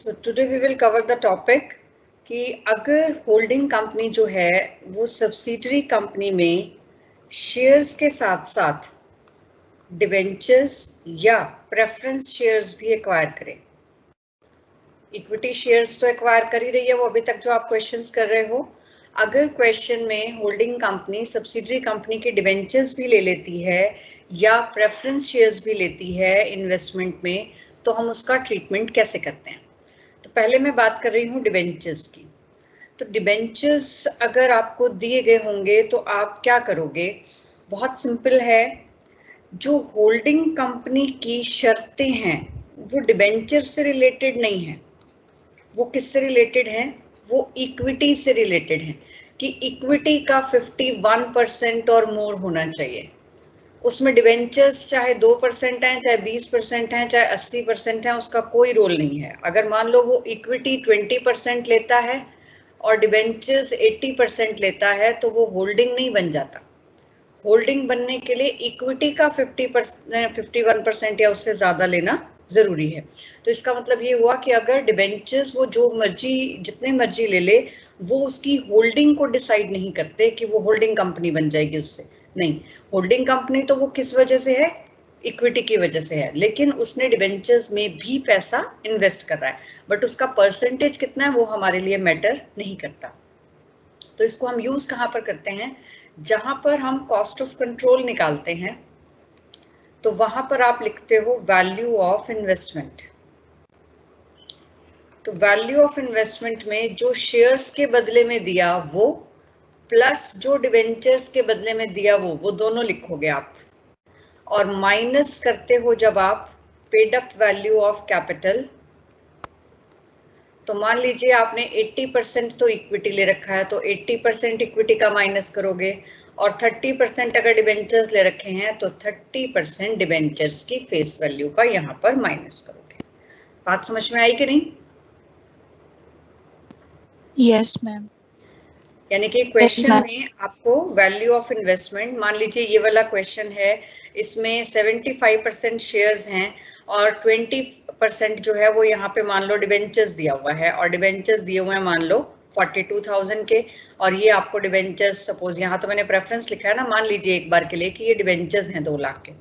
So today we will cover the topic कि अगर holding company जो है वो सब्सिडरी कंपनी में शेयर्स के साथ साथ डिवेंचर्स या प्रेफरेंस शेयर्स भी एक्वायर करे। इक्विटी शेयर्स तो एक्वायर कर ही रही है वो अभी तक जो आप क्वेश्चंस कर रहे हो। अगर क्वेश्चन में होल्डिंग कंपनी सब्सिडरी कंपनी के डिवेंचर्स भी ले लेती है या प्रेफरेंस शेयर्स भी लेती है इन्वेस्टमेंट में, तो हम उसका ट्रीटमेंट कैसे करते हैं। तो पहले मैं बात कर रही हूँ डिवेंचर्स की। तो डिवेंचर्स अगर आपको दिए गए होंगे तो आप क्या करोगे, बहुत सिंपल है। जो होल्डिंग कंपनी की शर्तें हैं वो डिवेंचर से रिलेटेड नहीं है। वो किससे रिलेटेड है? वो इक्विटी से रिलेटेड है कि इक्विटी का 51% और मोर होना चाहिए। उसमें डिवेंचर्स चाहे 2% हैं, चाहे 20% हैं, चाहे 80% हैं, उसका कोई रोल नहीं है। अगर मान लो वो इक्विटी 20% लेता है और डिवेंचर्स 80% लेता है तो वो होल्डिंग नहीं बन जाता। होल्डिंग बनने के लिए इक्विटी का 51% या उससे ज्यादा लेना जरूरी है। तो इसका मतलब ये हुआ कि अगर डिवेंचर्स वो जो मर्जी जितने मर्जी ले ले, वो उसकी होल्डिंग को डिसाइड नहीं करते कि वो होल्डिंग कंपनी बन जाएगी उससे। नहीं, होल्डिंग कंपनी तो वो किस वजह से है? इक्विटी की वजह से है, लेकिन उसने डिवेंचर्स में भी पैसा इन्वेस्ट कर रहा है, बट उसका परसेंटेज कितना है वो हमारे लिए मैटर नहीं करता। तो इसको हम यूज कहाँ पर करते हैं? जहां पर हम कॉस्ट ऑफ कंट्रोल निकालते हैं, तो वहां पर आप लिखते हो वैल्यू ऑफ इन्वेस्टमेंट। तो वैल्यू ऑफ इन्वेस्टमेंट में जो शेयर्स के बदले में दिया वो प्लस जो डिवेंचर्स के बदले में दिया वो दोनों लिखोगे आप, और माइनस करते हो जब आप paid up value of capital. तो मान लीजिए आपने 80% तो इक्विटी ले रखा है, तो 80% इक्विटी का माइनस करोगे, और 30% अगर डिवेंचर्स ले रखे हैं तो 30% डिवेंचर्स की फेस वैल्यू का यहाँ पर माइनस करोगे। बात समझ में आई कि नहीं? Yes ma'am. यानी कि क्वेश्चन में आपको वैल्यू ऑफ इन्वेस्टमेंट, मान लीजिए ये वाला क्वेश्चन है, इसमें 75% शेयर्स हैं और 20% जो है वो यहाँ पे मान लो डिवेंचर्स दिया हुआ है, और डिवेंचर्स दिए हुए हैं मान लो 42,000 के, और ये आपको डिवेंचर्स, सपोज यहाँ तो मैंने प्रेफरेंस लिखा है ना, मान लीजिए एक बार के लिए कि ये डिवेंचर्स हैं 2 लाख के।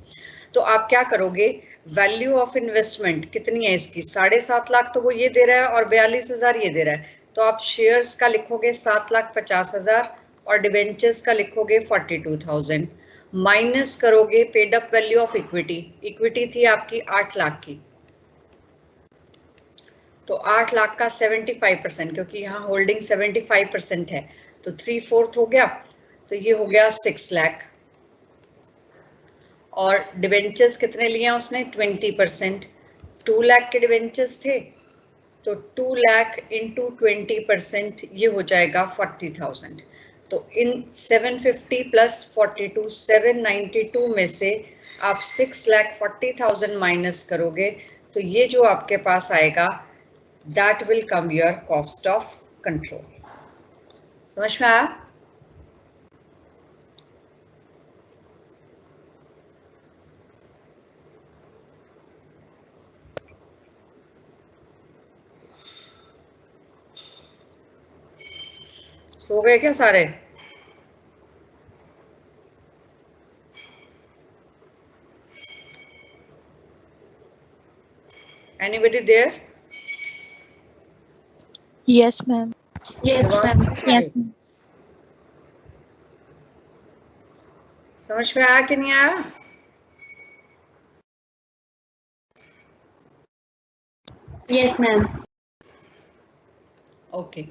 तो आप क्या करोगे, वैल्यू ऑफ इन्वेस्टमेंट कितनी है इसकी? 7.5 लाख तो वो ये दे रहा है और 42,000 ये दे रहा है, तो आप शेयर्स का लिखोगे 7,50,000 और डिवेंचर्स का लिखोगे 42,000, माइनस करोगे paid up value of equity. Equity थी आपकी 8 लाख की, तो 8 लाख का 75%, क्योंकि यहाँ होल्डिंग 75% है तो 3/4 हो गया, तो ये हो गया 6 लाख। और डिवेंचर्स कितने लिए हैं उसने? 20%। 2 लाख के डिवेंचर्स थे, तो 2 लाख इंटू 20% ये हो जाएगा 40,000। तो इन 750 प्लस 42 792 में से आप 6,40,000 माइनस करोगे, तो ये जो आपके पास आएगा that will come your cost of control. समझ में आया? सो गए क्या सारे? Anybody there? Yes ma'am. Yes ma'am. समझ में आया कि नहीं आया? Yes ma'am. Okay.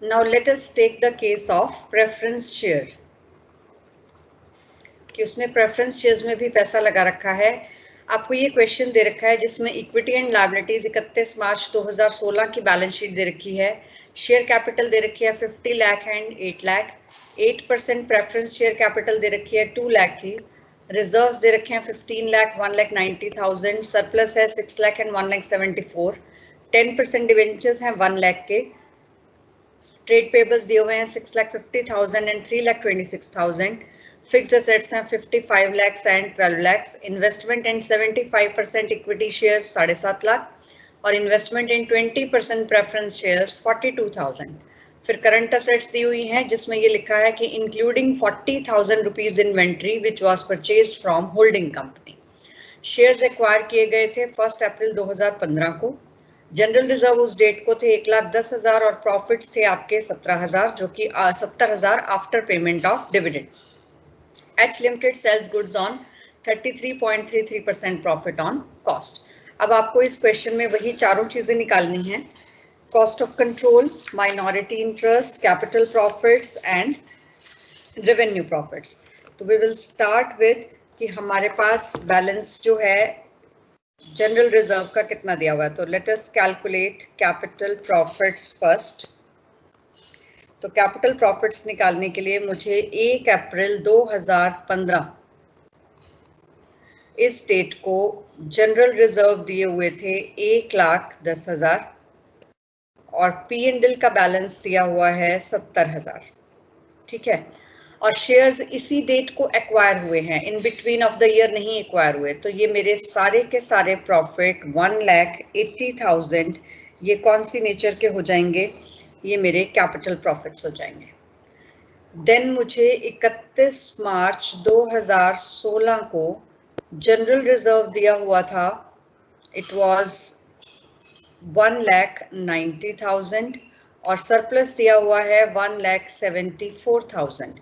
Now let us take the case of preference share, कि उसने प्रेफरेंस शेयर्स में भी पैसा लगा रखा है। आपको ये क्वेश्चन दे रखा है जिसमें इक्विटी एंड लायबिलिटीज 31 मार्च 2016 की बैलेंस शीट दे रखी है, शेयर कैपिटल दे रखी है 50 lakh and 8 lakh, 8% preference share capital दे रखी है 2 लाख की, रिजर्व्स दे रखे हैं 15 लाख 1,90,000, सरप्लस है 6 लाख एंड 1,74,000, 10% डिवेंचर्स हैं 1 लाख के, ट्रेड पेबल्स दिए हुए हैं 6,50,000 एंड 3,26,000, फिक्स्ड एसेट्स हैं 55 lakhs and 12 lakhs, investment in 75% equity shares 7.5 lakh और इन्वेस्टमेंट इन 20% प्रेफरेंस शेयर्स 42,000। फिर करंट असेट्स दी हुई हैं जिसमें ये लिखा है कि including 40,000 rupees inventory which was purchased from holding company. Shares acquire किए गए थे 1 अप्रैल 2015 को। जनरल रिजर्व उस डेट को थे 1,10,000 और प्रॉफिट्स थे आपके 17,000 जो कि 70,000 after payment of dividend. H Limited sells goods on 33.33% profit on cost. अब आपको इस क्वेश्चन में वही चारों चीजें निकालनी हैं, cost of control, minority interest, capital profits and revenue profits. तो वी विल स्टार्ट विद कि हमारे पास बैलेंस जो है जनरल रिजर्व का कितना दिया हुआ है। तो let us calculate capital profits first. तो कैपिटल प्रॉफिट्स निकालने के लिए मुझे 1 अप्रैल 2015 इस डेट को जनरल रिजर्व दिए हुए थे 1,10,000 और पी एंड एल का बैलेंस दिया हुआ है 70,000, ठीक है। और शेयर्स इसी डेट को एक्वायर हुए हैं, in between of the year नहीं एक्वायर हुए। तो ये मेरे सारे के सारे प्रॉफिट 1,80,000 ये कौन सी नेचर के हो जाएंगे, ये मेरे कैपिटल प्रॉफिट्स हो जाएंगे। देन मुझे 31 मार्च 2016 को जनरल रिजर्व दिया हुआ था, इट वाज 1,90,000 और सरप्लस दिया हुआ है 1,74,000।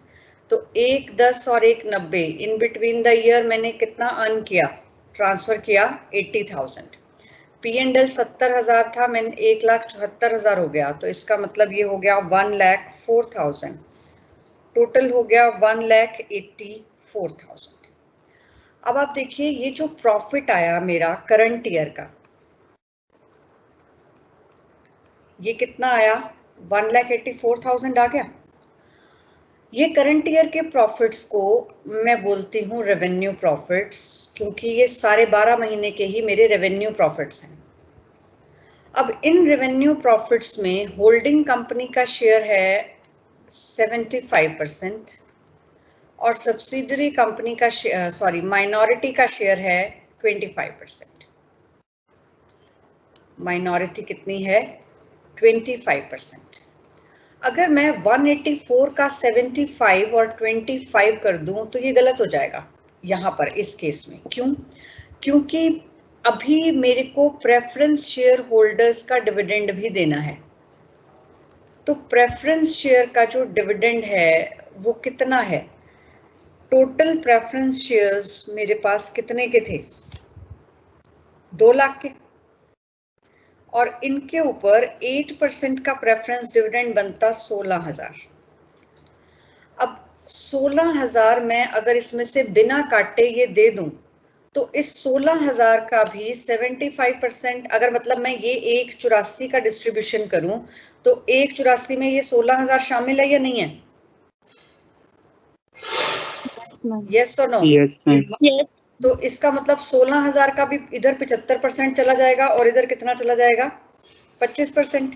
तो 1,10 और 1,90 इन बिटवीन द ईयर मैंने कितना अर्न किया, ट्रांसफर किया 80,000। पी एंड एल 70,000 था, मैंने 1,74,000 हो गया, तो इसका मतलब ये हो गया 1,04,000, टोटल हो गया 1,84,000। अब आप देखिए ये जो प्रॉफिट आया मेरा करंट ईयर का, ये कितना आया, 1,84,000 आ गया। ये करंट ईयर के प्रॉफिट्स को मैं बोलती हूँ रेवेन्यू प्रॉफिट्स, क्योंकि ये सारे 12 महीने के ही मेरे रेवेन्यू प्रॉफिट्स हैं। अब इन रेवेन्यू प्रॉफिट्स में होल्डिंग कंपनी का शेयर है 75% और सब्सिडरी कंपनी का शेयर माइनॉरिटी का शेयर है 25%। माइनॉरिटी कितनी है, 25%। अगर मैं 184 का 75 और 25 कर दूं तो ये गलत हो जाएगा यहाँ पर इस केस में। क्यों? क्योंकि अभी मेरे को प्रेफरेंस शेयर होल्डर्स का डिविडेंड भी देना है। तो प्रेफरेंस शेयर का जो डिविडेंड है वो कितना है, टोटल प्रेफरेंस शेयर्स मेरे पास कितने के थे, 2 लाख के, और इनके ऊपर 8% का प्रेफरेंस डिविडेंड बनता 16,000। अब 16,000 मैं अगर इसमें से बिना काटे ये दे दूं तो इस 16,000 का भी 75%, अगर मतलब मैं ये 1,84 का डिस्ट्रीब्यूशन करूं तो 1,84 में ये 16,000 शामिल है या नहीं है, यस और नो? Yes. तो इसका मतलब 16,000 का भी इधर 75% चला जाएगा और इधर कितना चला जाएगा, 25%।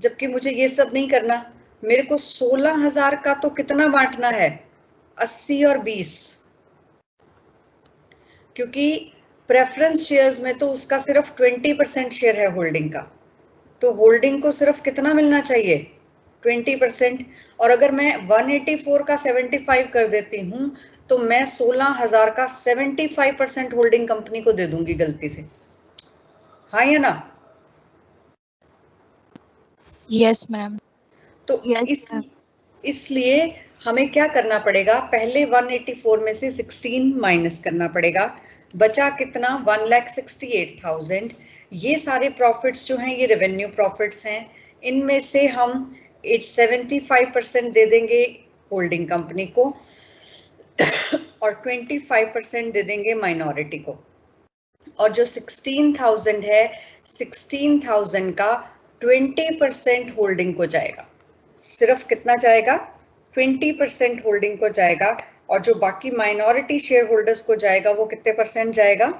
जबकि मुझे ये सब नहीं करना, मेरे को 16,000 का तो कितना बांटना है, 80 और 20, क्योंकि प्रेफरेंस शेयर्स में तो उसका सिर्फ 20% शेयर है होल्डिंग का, तो होल्डिंग को सिर्फ कितना मिलना चाहिए, 20%। और अगर मैं 184 का 75 कर देती हूं तो मैं 16,000 का 75% होल्डिंग कंपनी को दे दूंगी गलती से, हाँ या ना? Yes ma'am. तो Yes, ma'am. इसलिए हमें क्या करना पड़ेगा, पहले 184 में से 16 माइनस करना पड़ेगा, बचा कितना, 1,68,000। ये सारे प्रॉफिट्स जो हैं ये रेवेन्यू प्रॉफिट्स हैं, इनमें से हम 75% दे देंगे होल्डिंग कंपनी को और 25% दे देंगे माइनॉरिटी को। और जो 16,000 है, 16,000 का 20% होल्डिंग को जाएगा। सिर्फ कितना जाएगा? 20% होल्डिंग को जाएगा, और जो बाकी माइनॉरिटी शेयर होल्डर्स को जाएगा वो कितने परसेंट जाएगा?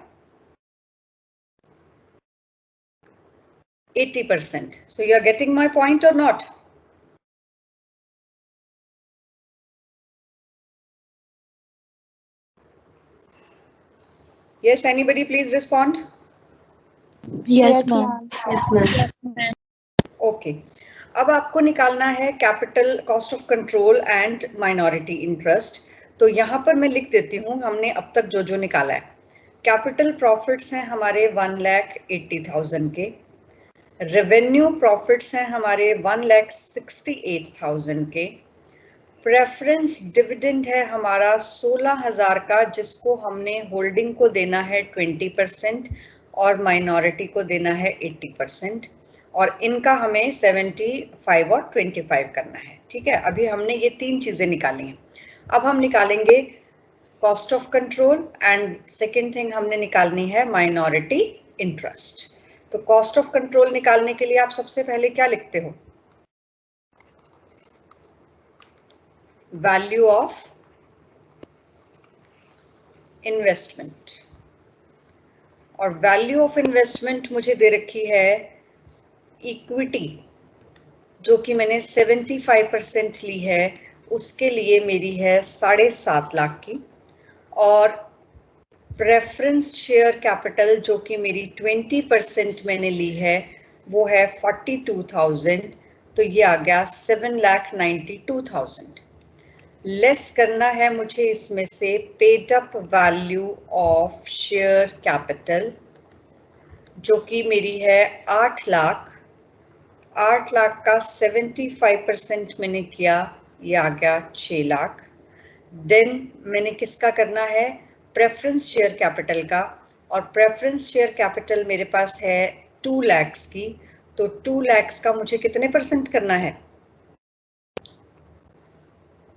80%. So you are getting my point or not? Yes, anybody please respond. Yes, ma'am. Yes, ma'am. Okay. अब आपको निकालना है capital cost of control and minority interest. तो यहाँ पर मैं लिख देती हूँ हमने अब तक जो जो निकाला है। कैपिटल प्रॉफिट्स हैं हमारे 1,80,000 के, रेवेन्यू प्रॉफिट्स हैं हमारे 1,68,000 के, प्रेफरेंस डिविडेंड है हमारा 16,000 का, जिसको हमने होल्डिंग को देना है 20% और माइनॉरिटी को देना है 80%, और इनका हमें 75 और 25 करना है। ठीक है, अभी हमने ये तीन चीजें निकाली हैं। अब हम निकालेंगे cost of control and second thing हमने निकालनी है माइनॉरिटी इंटरेस्ट। तो कॉस्ट ऑफ कंट्रोल निकालने के लिए आप सबसे पहले क्या लिखते हो? वैल्यू ऑफ इन्वेस्टमेंट, और वैल्यू ऑफ इन्वेस्टमेंट मुझे दे रखी है इक्विटी, जो कि मैंने 75% ली है, उसके लिए मेरी है 7.5 लाख की, और प्रेफरेंस शेयर कैपिटल जो कि मेरी 20% मैंने ली है वो है 42,000, तो ये आ गया 7,92,000। लेस करना है मुझे इसमें से paid up value of share capital, जो कि मेरी है 8 लाख। 8 लाख का 75% मैंने किया, ये आ गया 6 लाख। देन मैंने किसका करना है? प्रेफरेंस शेयर कैपिटल का, और प्रेफरेंस शेयर कैपिटल मेरे पास है 2 लाख की, तो 2 लाख का मुझे कितने परसेंट करना है?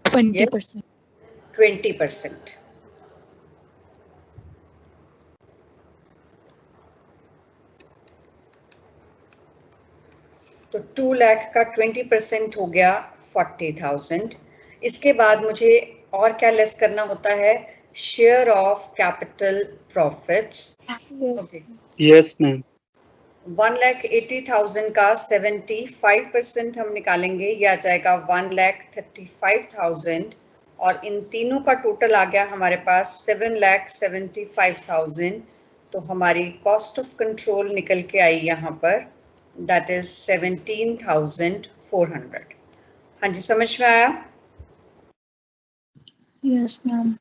20%. 20%। तो 2 लाख का 20% हो गया 40,000। इसके बाद मुझे और क्या लेस करना होता है? Share of capital profits. Okay, yes ma'am. 1,80,000 का 75% हम निकालेंगे, यह आ जाएगा 1,35,000, और इन तीनों का टोटल आ गया हमारे पास 7,75,000। तो हमारी कॉस्ट ऑफ कंट्रोल निकल के आई यहाँ पर, दैट इज 17,400। हाँ जी, समझ में आया? Yes, ma'am.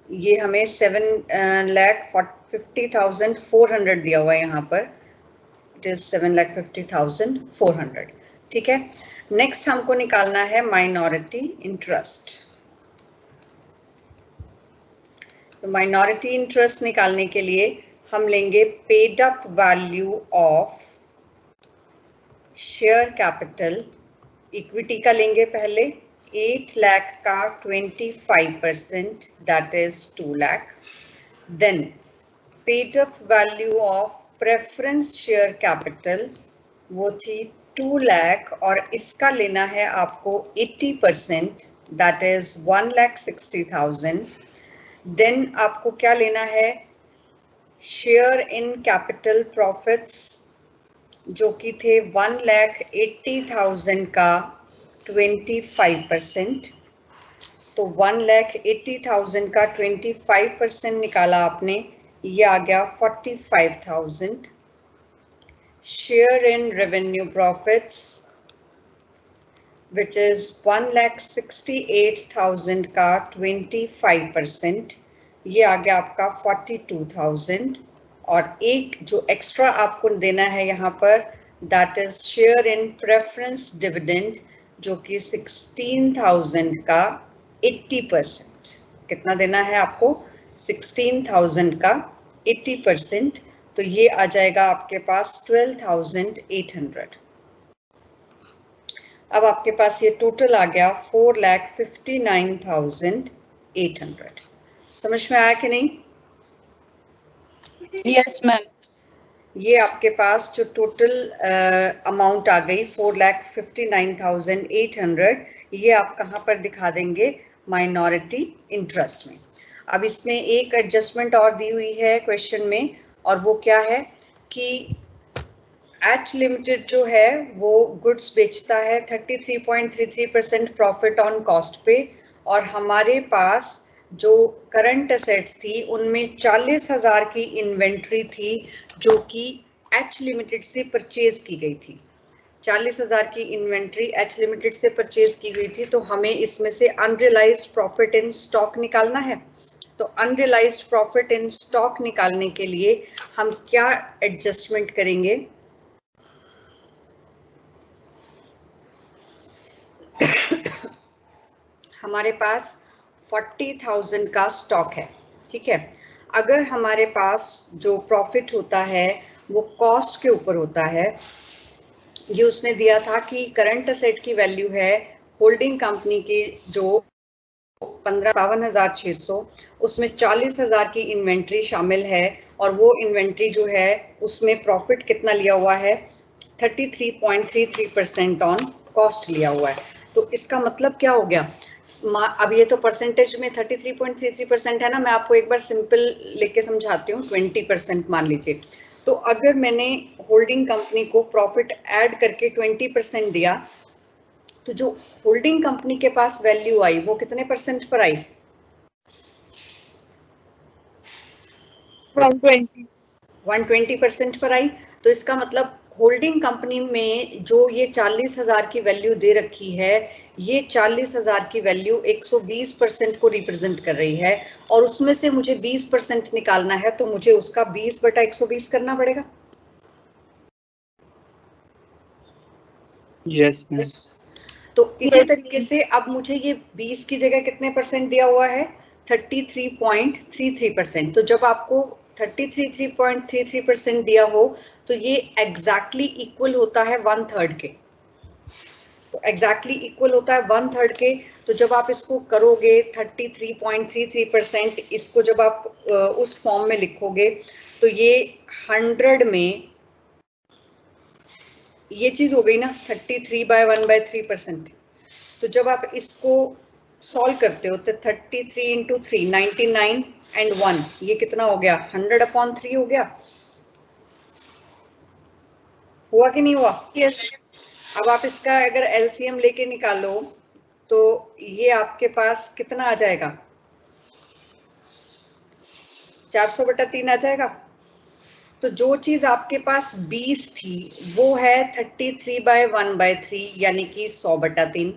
ये हमें 7,50,400 दिया हुआ है यहाँ पर, इट इज 7,50,400। ठीक है, नेक्स्ट हमको निकालना है माइनॉरिटी इंटरेस्ट। तो माइनॉरिटी इंटरेस्ट निकालने के लिए हम लेंगे paid up value of share capital, equity का लेंगे पहले 8 लाख का 25%, that is 2 lakh. Then paid up value of preference share capital, वो थी 2 लाख, और इसका लेना है आपको 80%, दैट इज 1,60,000। देन आपको क्या लेना है? शेयर इन कैपिटल प्रॉफिट्स, जो कि थे 1,80,000 का 25%। तो 1,80,000 का 25% निकाला आपने, ये आ गया 45,000। Share in revenue profits, which is 1,68,000 का 25%, ये आ गया आपका 42,000। और एक जो एक्स्ट्रा आपको देना है यहाँ पर, that is share in preference dividend, जो कि 16,000 का 80%। कितना देना है आपको? 16,000 का 80%। तो ये आ जाएगा आपके पास 12,800। अब आपके पास ये टोटल आ गया 4,59,800। समझ में आया कि नहीं? Yes, ma'am. ये आपके पास जो टोटल अमाउंट आ गई 4,59,800, ये आप कहाँ पर दिखा देंगे? माइनॉरिटी इंटरेस्ट में। अब इसमें एक एडजस्टमेंट और दी हुई है क्वेश्चन में, और वो क्या है कि एच लिमिटेड जो है वो गुड्स बेचता है 33.33% प्रॉफिट ऑन कॉस्ट पे, और हमारे पास जो करंट एसेट्स थी उनमें 40,000 की इन्वेंट्री थी जो कि एच लिमिटेड से परचेज की गई थी। 40,000 की इन्वेंट्री एच लिमिटेड से परचेज की गई थी, तो हमें इसमें से अनरियलाइज्ड प्रॉफिट इन स्टॉक निकालना है। तो अनरियलाइज्ड प्रॉफिट इन स्टॉक निकालने के लिए हम क्या एडजस्टमेंट करेंगे? हमारे पास 40,000 का स्टॉक है, ठीक है। अगर हमारे पास जो प्रॉफिट होता है वो कॉस्ट के ऊपर होता है, ये उसने दिया था कि करंट असेट की वैल्यू है होल्डिंग कंपनी की जो 52,600, उसमें 40,000 की इन्वेंट्री शामिल है, और वो इन्वेंट्री जो है उसमें प्रॉफिट कितना लिया हुआ है? 33.33% ऑन कॉस्ट लिया हुआ है। तो इसका मतलब क्या हो गया? अब ये तो परसेंटेज में 33.33% है ना, मैं आपको एक बार सिंपल लेके समझाती हूँ। 20% मान लीजिए। तो अगर मैंने होल्डिंग कंपनी को प्रॉफिट ऐड करके 20% दिया, तो जो होल्डिंग कंपनी के पास वैल्यू आई वो कितने परसेंट पर आई? 120% पर आई। तो इसका मतलब होल्डिंग कंपनी में जो ये 40,000 की वैल्यू दे रखी है, ये 40,000 की वैल्यू 120% को रिप्रेजेंट कर रही है, और उसमें से मुझे 20% निकालना है, तो मुझे उसका 20/120 करना पड़ेगा। Yes ma'am. तो इसी तरीके से अब मुझे ये 20 की जगह कितने परसेंट दिया हुआ है? 33.33%। तो जब आपको 33.33% दिया हो तो ये एग्जैक्टली इक्वल होता है 1/3 के। तो एग्जैक्टली इक्वल होता है 1/3 के। तो जब आप इसको करोगे 33.33%, इसको जब आप उस फॉर्म में लिखोगे तो ये 100 में ये चीज हो गई ना 33/1/3%। तो जब आप इसको सॉल्व करते हो तो 33 इंटू 3 99 एंड 1, ये कितना हो गया? 100/3 हो गया। हुआ कि नहीं हुआ? Yes. अब आप इसका अगर एलसीएम लेके निकालो तो ये आपके पास कितना आ जाएगा? 400/3 आ जाएगा। तो जो चीज आपके पास 20 थी वो है 33/1/3 यानी कि 100/3।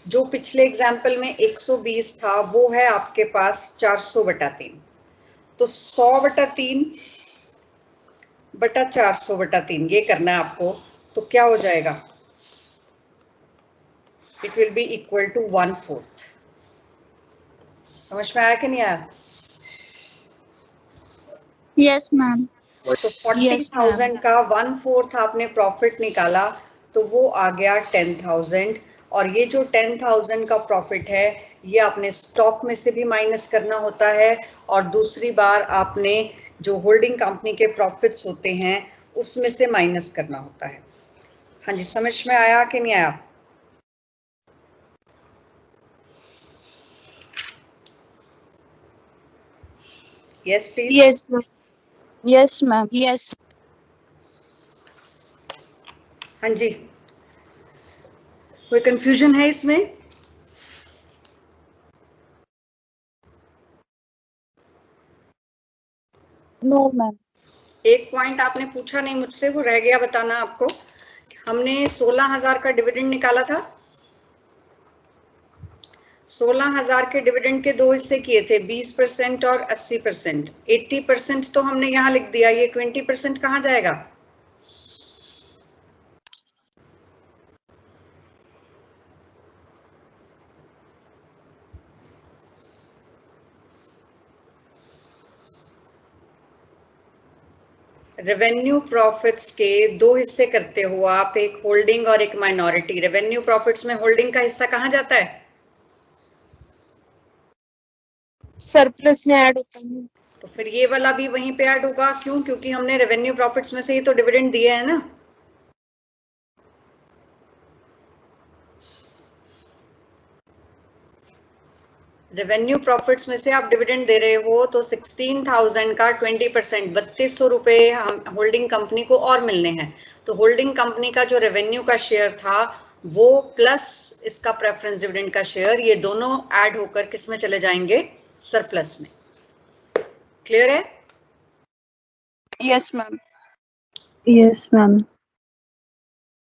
जो पिछले एग्जाम्पल में 120 था वो है आपके पास 400/3। तो 100/3/400/3 ये करना है आपको। तो क्या हो जाएगा? It will be equal to 1/4। समझ में आया कि नहीं आया? Yes, ma'am. तो 40,000 का 1/4 आपने प्रॉफिट निकाला तो वो आ गया 10,000, और ये जो 10,000 का प्रॉफिट है ये आपने स्टॉक में से भी माइनस करना होता है, और दूसरी बार आपने जो होल्डिंग कंपनी के प्रॉफिट्स होते हैं उसमें से माइनस करना होता है। हाँ जी, समझ में आया कि नहीं आया? Yes please. Yes, ma'am. Yes, ma'am. Yes. हाँ जी, कोई कंफ्यूजन है इसमें? No, ma'am. एक पॉइंट आपने पूछा नहीं मुझसे, वो रह गया बताना आपको। हमने 16,000 का डिविडेंड निकाला था। 16,000 के डिविडेंड के दो हिस्से किए थे, 20% और 80%। 80% तो हमने यहाँ लिख दिया, ये 20% कहाँ जाएगा? रेवेन्यू प्रॉफिट्स के दो हिस्से करते हो आप, एक होल्डिंग और एक माइनॉरिटी। रेवेन्यू प्रॉफिट्स में होल्डिंग का हिस्सा कहाँ जाता है? सरप्लस में ऐड होता है। तो फिर ये वाला भी वहीं पे ऐड होगा। क्यों? क्योंकि हमने रेवेन्यू प्रॉफिट्स में से ही तो डिविडेंड दिया है ना। रेवेन्यू प्रॉफिट्स में से आप डिविडेंड दे रहे हो तो 16,000 का 20% 3200 रुपए होल्डिंग कंपनी को और मिलने हैं। तो होल्डिंग कंपनी का जो रेवेन्यू का शेयर था वो प्लस इसका प्रेफरेंस डिविडेंड का शेयर, ये दोनों ऐड होकर किस में चले जाएंगे? सरप्लस में। क्लियर है? Yes, ma'am. Yes, ma'am.